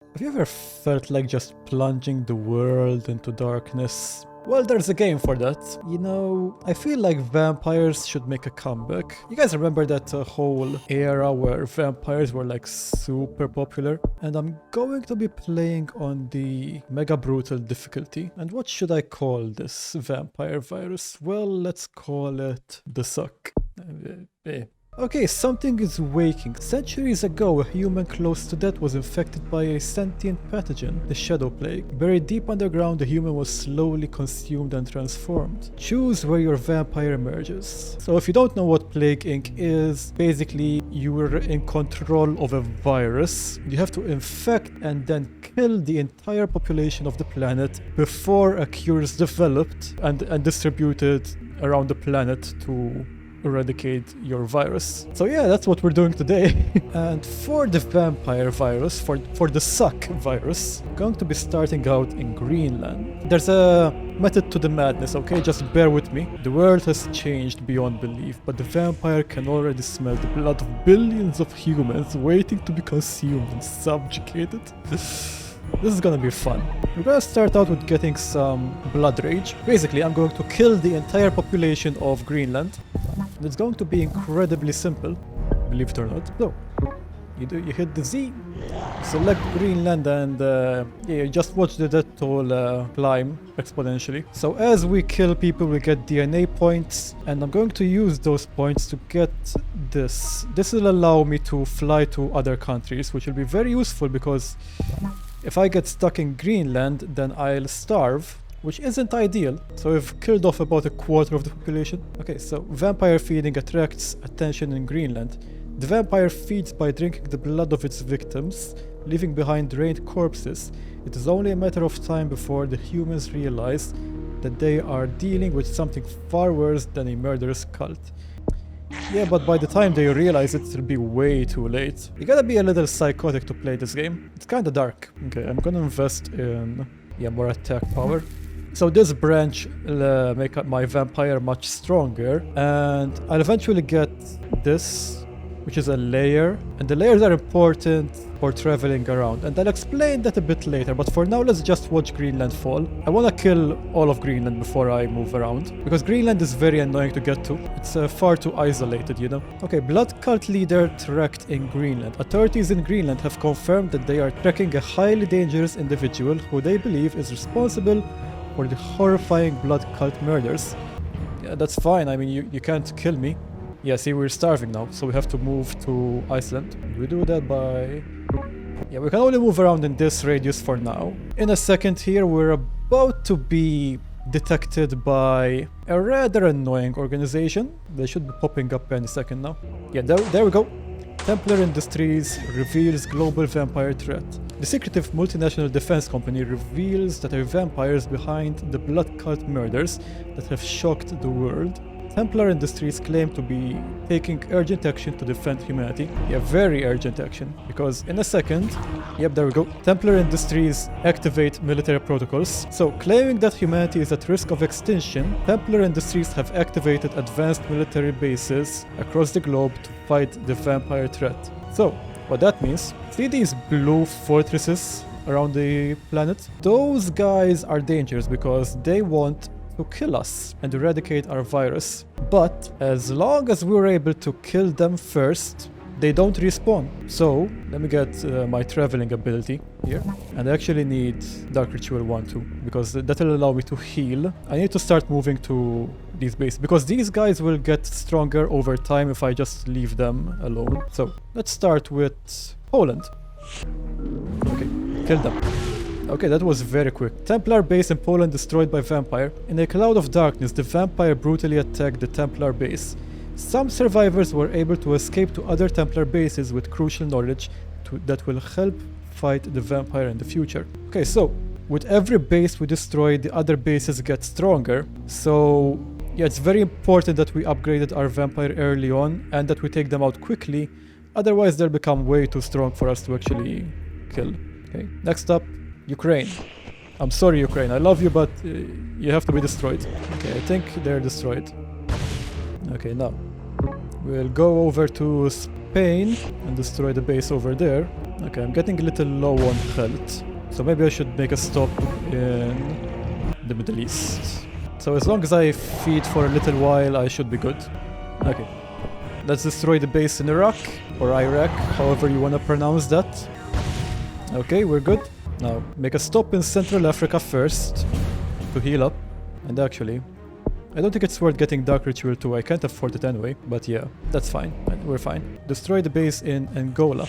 Have you ever felt like just plunging the world into darkness? Well, there's a game for that. You know, I feel like vampires should make a comeback. You guys remember that whole era where vampires were like super popular? And I'm going to be playing on the Mega Brutal difficulty. And what should I call this vampire virus? Well, let's call it the Suck. Okay, something is waking. Centuries ago, a human close to death was infected by a sentient pathogen, the Shadow Plague. Buried deep underground, the human was slowly consumed and transformed. Choose where your vampire emerges. So if you don't know what Plague Inc. is, basically you're in control of a virus. You have to infect and then kill the entire population of the planet before a cure is developed and distributed around the planet to eradicate your virus. So yeah, that's what we're doing today. And for the vampire virus, for the Suck virus, I'm going to be starting out in Greenland. There's a method to the madness, okay? Just bear with me. The world has changed beyond belief, but the vampire can already smell the blood of billions of humans waiting to be consumed and subjugated. This is gonna be fun. We're gonna start out with getting some blood rage. Basically, I'm going to kill the entire population of Greenland. And it's going to be incredibly simple, believe it or not. So, you hit the Z, select Greenland, and yeah, you just watch the death toll climb exponentially. So as we kill people, we get DNA points, and I'm going to use those points to get this. This will allow me to fly to other countries, which will be very useful because if I get stuck in Greenland, then I'll starve, which isn't ideal. So we've killed off about a quarter of the population. Okay, so vampire feeding attracts attention in Greenland. The vampire feeds by drinking the blood of its victims, leaving behind drained corpses. It is only a matter of time before the humans realize that they are dealing with something far worse than a murderous cult. Yeah, but by the time they realize it, it'll be way too late. You gotta be a little psychotic to play this game. It's kinda dark. Okay, I'm gonna invest in more attack power. So this branch will make up my vampire much stronger, and I'll eventually get this, which is a layer, and the layers are important for traveling around, and I'll explain that a bit later, but for now let's just watch Greenland fall. I want to kill all of Greenland before I move around, because Greenland is very annoying to get to. It's far too isolated, you know. Okay, blood cult leader tracked in Greenland. Authorities in Greenland have confirmed that they are tracking a highly dangerous individual who they believe is responsible for the horrifying blood cult murders. Yeah, that's fine, I mean, you can't kill me. Yeah, see, we're starving now, so we have to move to Iceland. We do that by... Yeah, we can only move around in this radius for now. In a second here, we're about to be detected by a rather annoying organization. They should be popping up any second now. Yeah, there we go. Templar Industries reveals global vampire threat. The secretive multinational defense company reveals that a vampire is behind the blood cult murders that have shocked the world. Templar Industries claim to be taking urgent action to defend humanity. Yeah, very urgent action, because in a second, yep, there we go, Templar Industries activate military protocols. So, claiming that humanity is at risk of extinction, Templar Industries have activated advanced military bases across the globe to fight the vampire threat. So, what that means, see these blue fortresses around the planet? Those guys are dangerous because they want to kill us and eradicate our virus. But as long as we're able to kill them first, they don't respawn. So let me get my traveling ability here, and I actually need Dark Ritual 1 too, because that will allow me to heal. I need to start moving to these bases, because these guys will get stronger over time if I just leave them alone. So let's start with Poland. Okay, kill them. Okay, that was very quick. Templar base in Poland destroyed by vampire. In a cloud of darkness, the vampire brutally attacked the Templar base. Some survivors were able to escape to other Templar bases with crucial knowledge that will help fight the vampire in the future. Okay, so with every base we destroy, the other bases get stronger. So yeah, it's very important that we upgraded our vampire early on and that we take them out quickly. Otherwise, they'll become way too strong for us to actually kill. Okay, next up, Ukraine. I'm sorry, Ukraine. I love you, but you have to be destroyed. Okay, I think they're destroyed. Okay, now we'll go over to Spain and destroy the base over there. Okay, I'm getting a little low on health. So maybe I should make a stop in the Middle East. So as long as I feed for a little while, I should be good. Okay. Let's destroy the base in Iraq, or Iraq, however you want to pronounce that. Okay, we're good. Now, make a stop in Central Africa first, to heal up. And actually, I don't think it's worth getting Dark Ritual 2, I can't afford it anyway, but yeah, that's fine, we're fine. Destroy the base in Angola.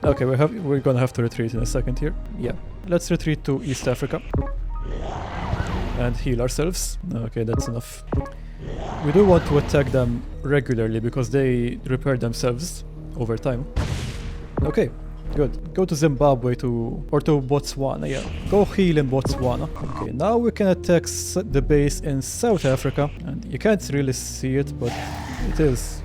Okay, we're gonna have to retreat in a second here. Yeah, let's retreat to East Africa. And heal ourselves. Okay, that's enough. We do want to attack them regularly because they repair themselves over time. Okay, good. Go to Zimbabwe or to Botswana, yeah. Go heal in Botswana. Okay, now we can attack the base in South Africa. And you can't really see it, but it is.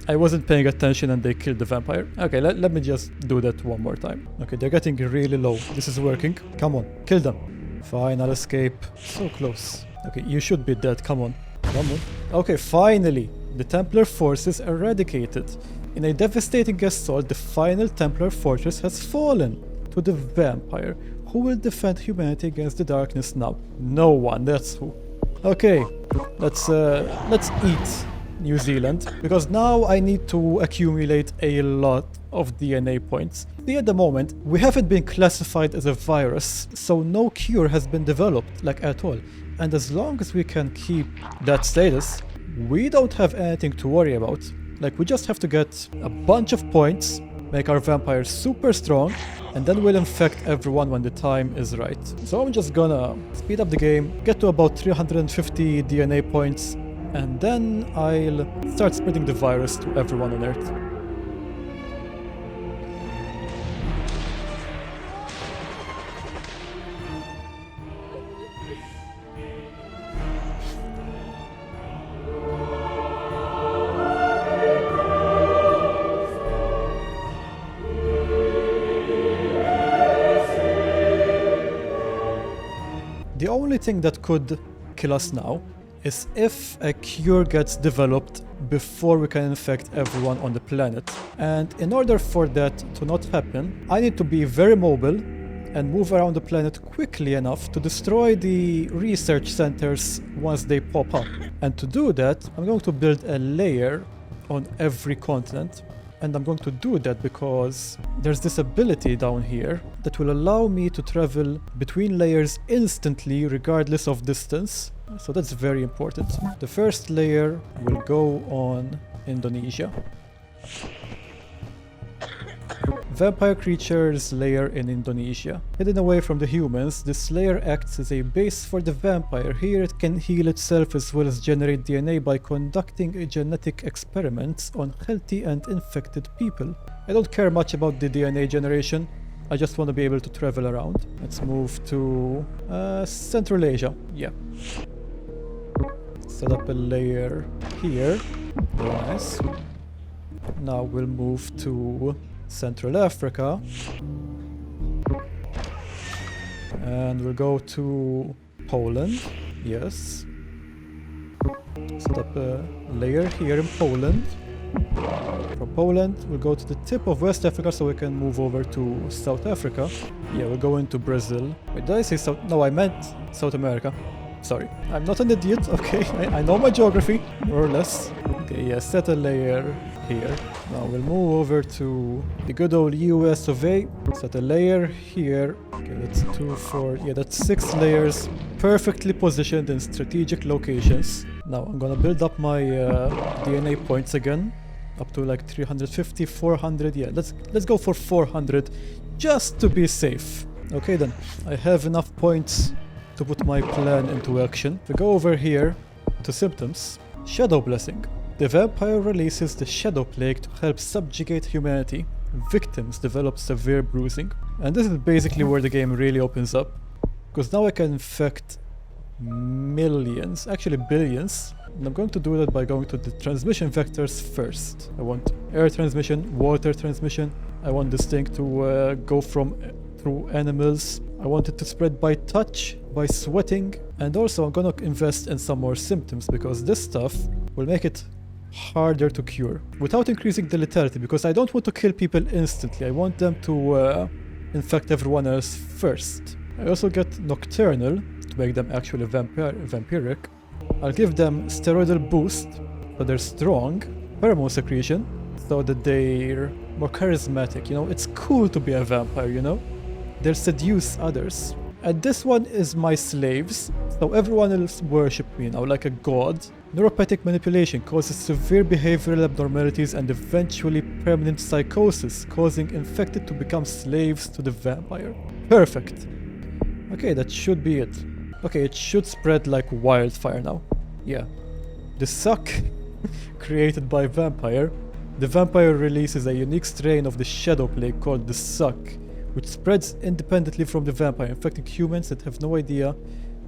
I wasn't paying attention and they killed the vampire. Okay, let me just do that one more time. Okay, they're getting really low. This is working. Come on, kill them. Final escape. So close. Okay, you should be dead. Come on. Come on. Okay, finally. The Templar forces eradicated. In a devastating assault, the final Templar fortress has fallen to the vampire. Who will defend humanity against the darkness now? No one, that's who. Okay, let's eat New Zealand, because now I need to accumulate a lot of DNA points. See, at the moment, we haven't been classified as a virus, so no cure has been developed, like at all. And as long as we can keep that status, we don't have anything to worry about. Like, we just have to get a bunch of points, make our vampires super strong, and then we'll infect everyone when the time is right. So I'm just gonna speed up the game, get to about 350 DNA points, and then I'll start spreading the virus to everyone on Earth. The only thing that could kill us now is if a cure gets developed before we can infect everyone on the planet. And in order for that to not happen, I need to be very mobile and move around the planet quickly enough to destroy the research centers once they pop up. And to do that, I'm going to build a layer on every continent. And I'm going to do that because there's this ability down here that will allow me to travel between layers instantly regardless of distance. So that's very important. The first layer will go on Indonesia. Vampire creatures layer in Indonesia. Hidden away from the humans, this layer acts as a base for the vampire. Here it can heal itself as well as generate DNA by conducting genetic experiments on healthy and infected people. I don't care much about the DNA generation. I just want to be able to travel around. Let's move to Central Asia. Yeah. Set up a layer here. Very nice. Now we'll move to Central Africa. And we'll go to Poland. Yes. Set up a layer here in Poland. From Poland, we'll go to the tip of West Africa so we can move over to South Africa. Yeah, we'll go into Brazil. Wait, did I say South? No, I meant South America. Sorry, I'm not an idiot, okay? I know my geography, more or less. Okay, yeah, set a layer here. Now we'll move over to the good old US of A. Set a layer here. Okay, that's 2, 4, yeah, that's 6 layers. Perfectly positioned in strategic locations. Now I'm gonna build up my DNA points again. Up to like 350, 400, yeah, let's go for 400, just to be safe. Okay then, I have enough points to put my plan into action. If we go over here to symptoms, Shadow Blessing. The vampire releases the Shadow Plague to help subjugate humanity. Victims develop severe bruising. And this is basically where the game really opens up, because now I can infect millions, actually billions. And I'm going to do that by going to the transmission vectors first. I want air transmission, water transmission. I want this thing to go through animals. I want it to spread by touch, by sweating. And also I'm gonna invest in some more symptoms, because this stuff will make it harder to cure without increasing the lethality, because I don't want to kill people instantly. I want them to infect everyone else first. I also get Nocturnal to make them actually vampiric. I'll give them steroidal boost so they're strong, pheromone secretion so that they're more charismatic. You know, it's cool to be a vampire, you know? They'll seduce others. And this one is my slaves, so everyone else worship me now like a god. Neuropathic manipulation causes severe behavioral abnormalities and eventually permanent psychosis, causing infected to become slaves to the vampire. Perfect. Okay, that should be it. Okay, it should spread like wildfire now. Yeah. The suck created by vampire. The vampire releases a unique strain of the shadow plague called the suck, which spreads independently from the vampire, infecting humans that have no idea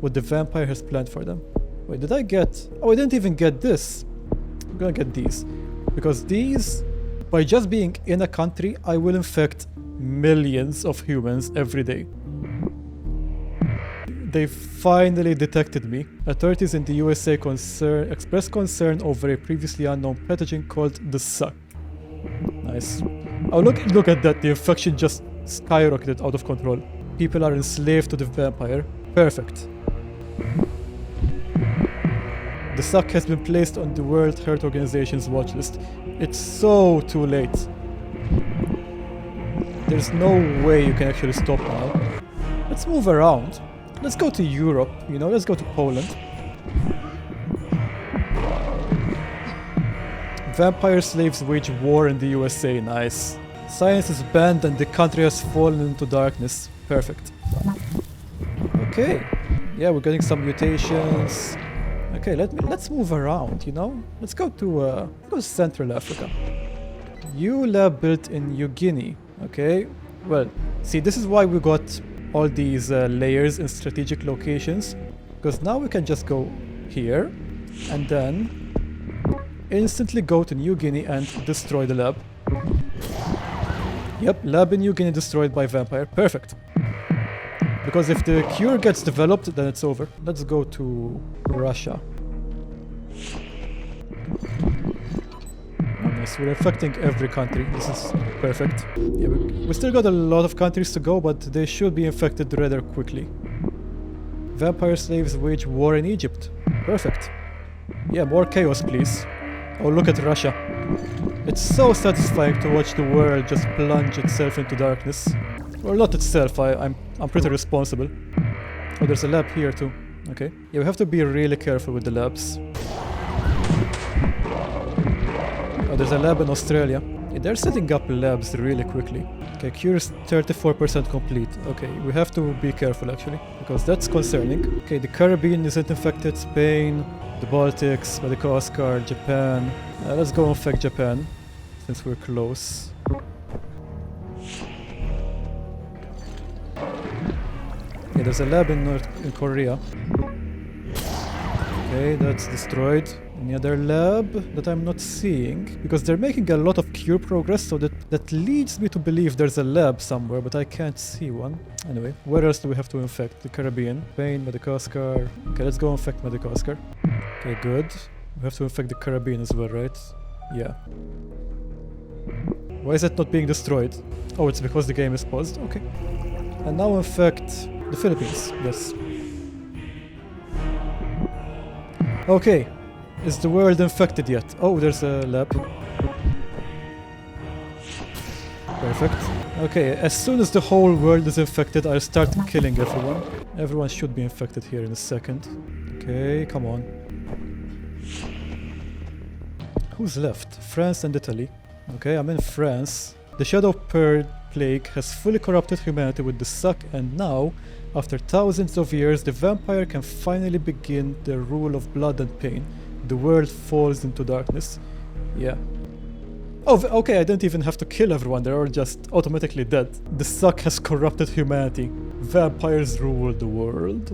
what the vampire has planned for them. Wait, did I get... Oh, I didn't even get this. I'm gonna get these. Because these, by just being in a country, I will infect millions of humans every day. They finally detected me. Authorities in the USA expressed concern over a previously unknown pathogen called the suck. Nice. Oh, look at that. The infection just skyrocketed out of control. People are enslaved to the vampire. Perfect. The suck has been placed on the World Health Organization's watch list. It's so too late. There's no way you can actually stop now. Let's move around. Let's go to Europe, you know, let's go to Poland. Vampire slaves wage war in the USA, nice. Science is banned and the country has fallen into darkness. Perfect. Okay. Yeah, we're getting some mutations. Okay, let's move around, you know? Let's go to Central Africa. U lab built in New Guinea. Okay. Well, see, this is why we got all these layers in strategic locations, because now we can just go here and then instantly go to New Guinea and destroy the lab. Yep, lab in New Guinea destroyed by vampire. Perfect. Because if the cure gets developed, then it's over. Let's go to Russia. Nice, we're infecting every country. This is perfect. Yeah, we still got a lot of countries to go, but they should be infected rather quickly. Vampire slaves wage war in Egypt. Perfect. Yeah, more chaos, please. Oh, look at Russia. It's so satisfying to watch the world just plunge itself into darkness. Well, not itself, I'm pretty responsible. Oh, there's a lab here too. Okay. Yeah, we have to be really careful with the labs. Oh, there's a lab in Australia. Yeah, they're setting up labs really quickly. Okay, cure is 34% complete. Okay, we have to be careful actually, because that's concerning. Okay, the Caribbean isn't infected, Spain, the Baltics, Madagascar, Japan. Let's go infect Japan, since we're close. Yeah, there's a lab in Korea. Okay, that's destroyed. Any other lab that I'm not seeing? Because they're making a lot of cure progress, so that leads me to believe there's a lab somewhere, but I can't see one. Anyway, where else do we have to infect? The Caribbean, Spain, Madagascar. Okay, let's go infect Madagascar. Okay, good. We have to infect the Caribbean as well, right? Yeah. Why is it not being destroyed? Oh, it's because the game is paused? Okay. And now infect the Philippines. Yes. Okay. Is the world infected yet? Oh, there's a lab. Perfect. Okay, as soon as the whole world is infected, I'll start killing everyone. Everyone should be infected here in a second. Okay, come on. Who's left? France and Italy. Okay, I'm in France. The Shadow Plague has fully corrupted humanity with the suck, and now, after thousands of years, the vampire can finally begin the rule of blood and pain. The world falls into darkness. Yeah. Oh, okay, I didn't even have to kill everyone, they're all just automatically dead. The suck has corrupted humanity. Vampires rule the world.